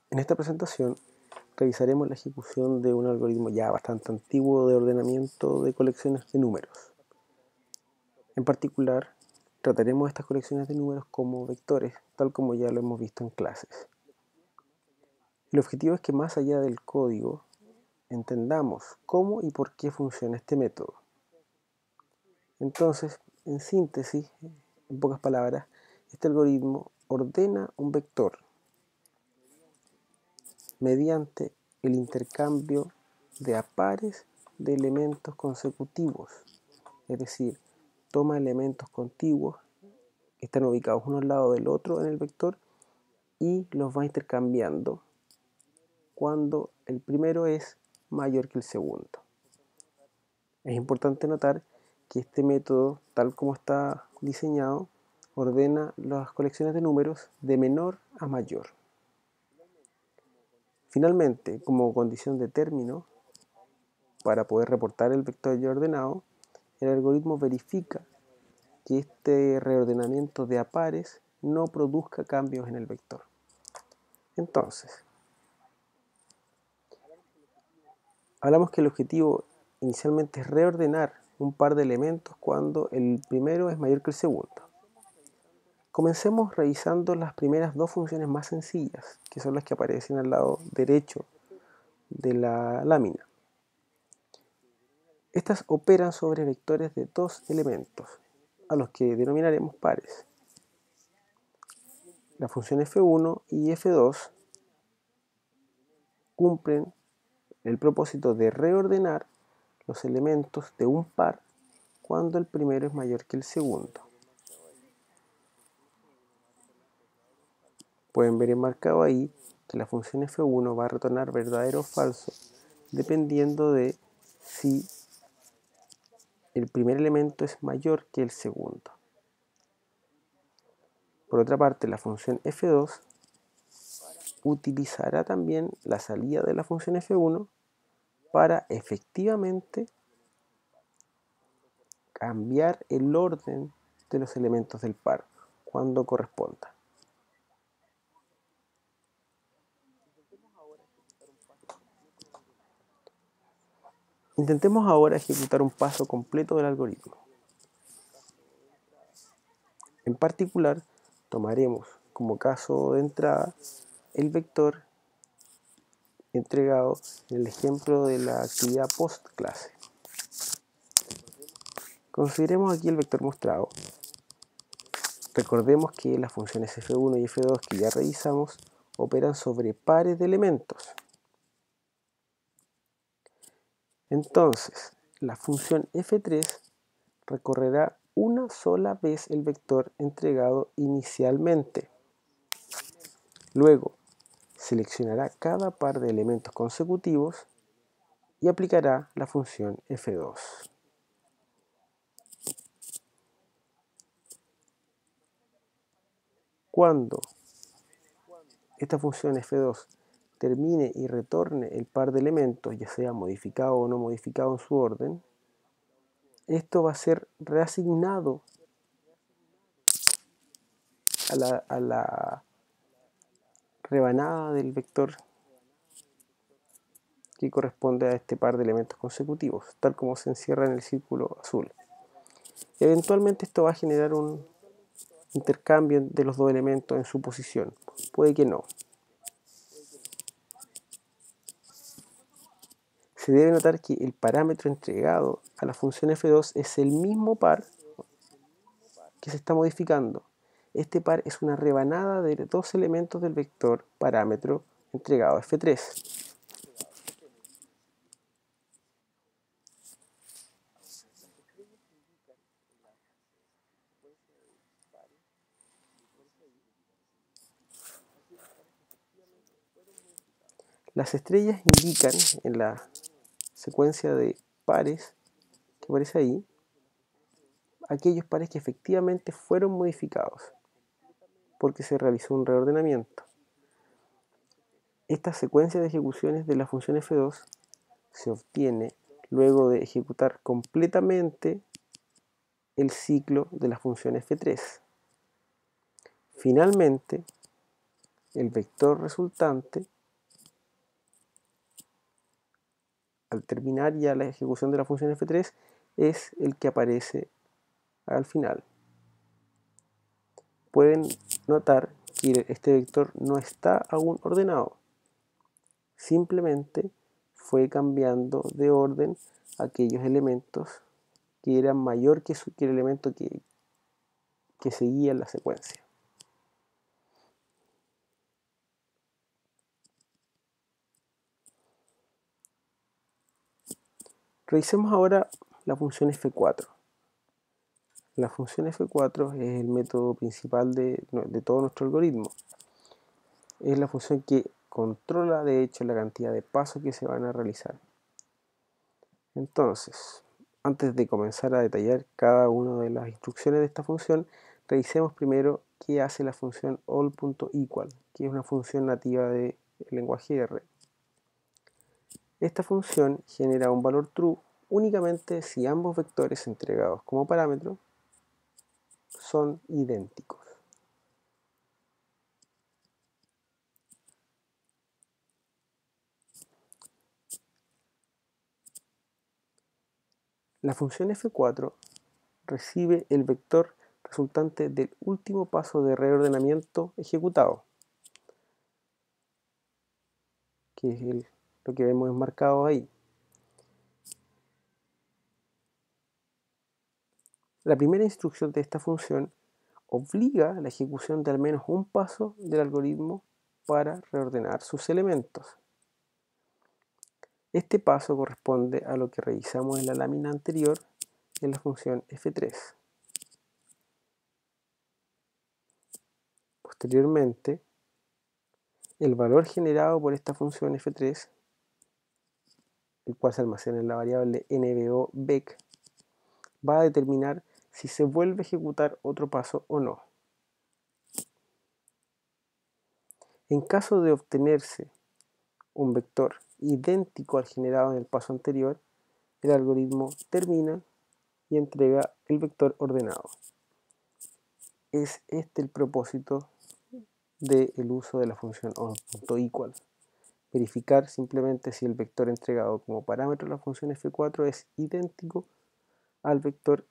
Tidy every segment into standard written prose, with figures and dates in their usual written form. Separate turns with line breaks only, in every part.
En esta presentación revisaremos la ejecución de un algoritmo ya bastante antiguo de ordenamiento de colecciones de números. En particular, trataremos estas colecciones de números como vectores, tal como ya lo hemos visto en clases. El objetivo es que más allá del código, entendamos cómo y por qué funciona este método. Entonces, en síntesis, en pocas palabras, este algoritmo ordena un vector mediante el intercambio de apares de elementos consecutivos, es decir, toma elementos contiguos que están ubicados uno al lado del otro en el vector y los va intercambiando cuando el primero es mayor que el segundo. Es importante notar que este método, tal como está diseñado, ordena las colecciones de números de menor a mayor. Finalmente, como condición de término, para poder reportar el vector ya ordenado, el algoritmo verifica que este reordenamiento de apares no produzca cambios en el vector. Entonces, hablamos que el objetivo inicialmente es reordenar un par de elementos cuando el primero es mayor que el segundo. Comencemos revisando las primeras dos funciones más sencillas, que son las que aparecen al lado derecho de la lámina. Estas operan sobre vectores de dos elementos, a los que denominaremos pares. La función f1 y f2 cumplen el propósito de reordenar los elementos de un par cuando el primero es mayor que el segundo. Pueden ver enmarcado ahí que la función f1 va a retornar verdadero o falso dependiendo de si el primer elemento es mayor que el segundo. Por otra parte, la función f2 utilizará también la salida de la función f1 para efectivamente cambiar el orden de los elementos del par cuando corresponda. Intentemos ahora ejecutar un paso completo del algoritmo. En particular, tomaremos como caso de entrada el vector entregado en el ejemplo de la actividad post clase. Consideremos aquí el vector mostrado. Recordemos que las funciones f1 y f2 que ya revisamos operan sobre pares de elementos. Entonces, la función f3 recorrerá una sola vez el vector entregado inicialmente. Luego, seleccionará cada par de elementos consecutivos y aplicará la función f2. Cuando esta función f2 termine y retorne el par de elementos, ya sea modificado o no modificado en su orden, esto va a ser reasignado a la rebanada del vector que corresponde a este par de elementos consecutivos, tal como se encierra en el círculo azul. Eventualmente esto va a generar un intercambio de los dos elementos en su posición. Puede que no. Se debe notar que el parámetro entregado a la función f2 es el mismo par que se está modificando. Este par es una rebanada de dos elementos del vector parámetro entregado a f3. Las estrellas indican en la secuencia de pares que aparece ahí aquellos pares que efectivamente fueron modificados porque se realizó un reordenamiento. Esta secuencia de ejecuciones de la función f2 se obtiene luego de ejecutar completamente el ciclo de la función f3. Finalmente, el vector resultante al terminar ya la ejecución de la función f3 es el que aparece al final. Pueden notar que este vector no está aún ordenado, simplemente fue cambiando de orden aquellos elementos que eran mayor que el elemento que seguía en la secuencia. Revisemos ahora la función f4. La función f4 es el método principal de todo nuestro algoritmo. Es la función que controla de hecho la cantidad de pasos que se van a realizar. Entonces, antes de comenzar a detallar cada una de las instrucciones de esta función, revisemos primero qué hace la función all.equal, que es una función nativa del lenguaje R. Esta función genera un valor true únicamente si ambos vectores entregados como parámetro son idénticos. La función f4 recibe el vector resultante del último paso de reordenamiento ejecutado, que es lo que vemos enmarcado ahí. La primera instrucción de esta función obliga a la ejecución de al menos un paso del algoritmo para reordenar sus elementos. Este paso corresponde a lo que revisamos en la lámina anterior en la función f3. Posteriormente, el valor generado por esta función f3, el cual se almacena en la variable nbobec, va a determinar si se vuelve a ejecutar otro paso o no. En caso de obtenerse un vector idéntico al generado en el paso anterior, el algoritmo termina y entrega el vector ordenado. Es este el propósito del uso de la función all.equal. Verificar simplemente si el vector entregado como parámetro de la función f4 es idéntico al vector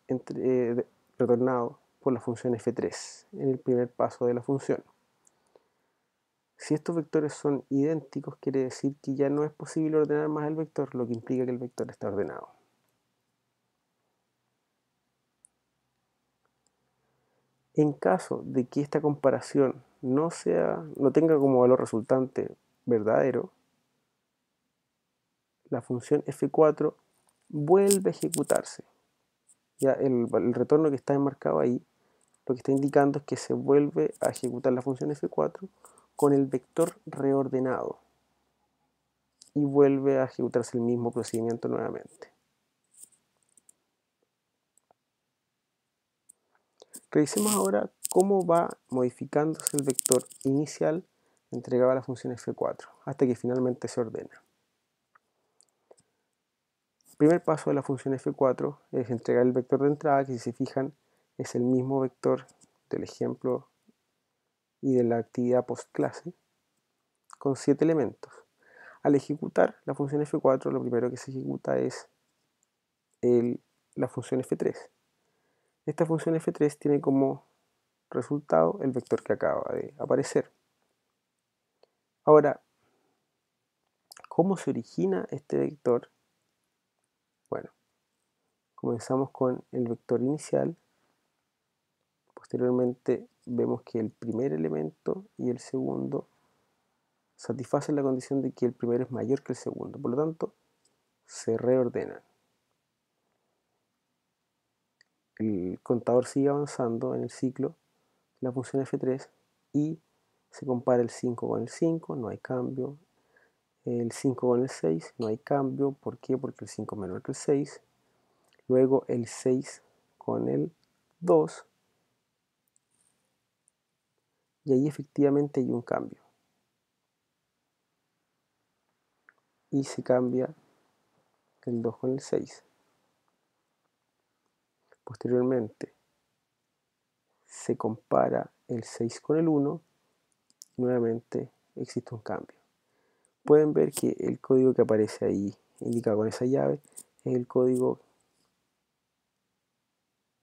retornado por la función f3 en el primer paso de la función. Si estos vectores son idénticos, quiere decir que ya no es posible ordenar más el vector, lo que implica que el vector está ordenado. En caso de que esta comparación no tenga como valor resultante verdadero, la función f4 vuelve a ejecutarse. Ya el retorno que está enmarcado ahí, lo que está indicando es que se vuelve a ejecutar la función f4 con el vector reordenado y vuelve a ejecutarse el mismo procedimiento nuevamente. Revisemos ahora cómo va modificándose el vector inicial entregado a la función f4 hasta que finalmente se ordena. El primer paso de la función f4 es entregar el vector de entrada, que si se fijan es el mismo vector del ejemplo y de la actividad postclase, con 7 elementos. Al ejecutar la función f4, lo primero que se ejecuta es la función f3. Esta función f3 tiene como resultado el vector que acaba de aparecer. Ahora, ¿cómo se origina este vector? Bueno, comenzamos con el vector inicial. Posteriormente vemos que el primer elemento y el segundo satisfacen la condición de que el primero es mayor que el segundo. Por lo tanto, se reordenan. El contador sigue avanzando en el ciclo de la función f3 y se compara el 5 con el 5, no hay cambio. El 5 con el 6, no hay cambio. ¿Por qué? Porque el 5 es menor que el 6. Luego el 6 con el 2. Y ahí efectivamente hay un cambio. Y se cambia el 2 con el 6. Posteriormente se compara el 6 con el 1 y nuevamente existe un cambio. Pueden ver que el código que aparece ahí indicado con esa llave, es el código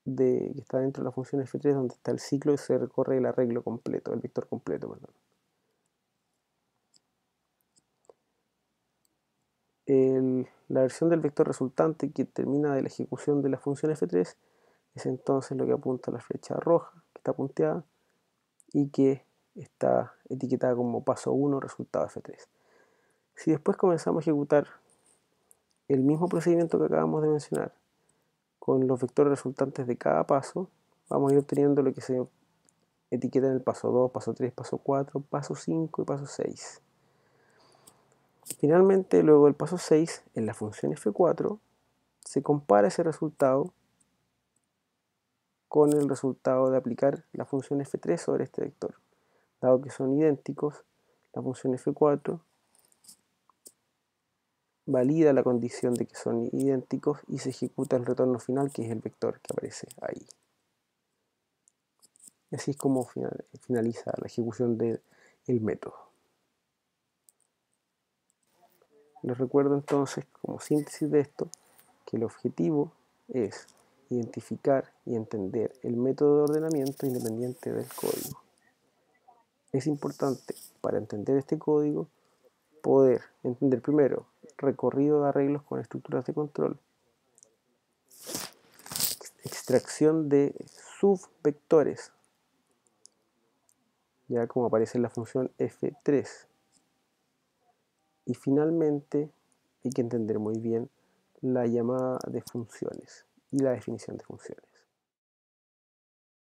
que está dentro de la función f3, donde está el ciclo y se recorre el arreglo completo, el vector completo, perdón. La versión del vector resultante que termina de la ejecución de la función f3 es entonces lo que apunta a la flecha roja, que está punteada y que está etiquetada como paso 1, resultado f3. Si después comenzamos a ejecutar el mismo procedimiento que acabamos de mencionar con los vectores resultantes de cada paso, vamos a ir obteniendo lo que se etiqueta en el paso 2, paso 3, paso 4, paso 5 y paso 6. Finalmente, luego del paso 6, en la función f4, se compara ese resultado con el resultado de aplicar la función f3 sobre este vector. Dado que son idénticos, la función f4 valida la condición de que son idénticos y se ejecuta el retorno final, que es el vector que aparece ahí. Y así es como finaliza la ejecución del método. Les recuerdo entonces, como síntesis de esto, que el objetivo es identificar y entender el método de ordenamiento independiente del código. Es importante, para entender este código, poder entender primero recorrido de arreglos con estructuras de control, extracción de subvectores, ya como aparece en la función f3, y finalmente hay que entender muy bien la llamada de funciones y la definición de funciones.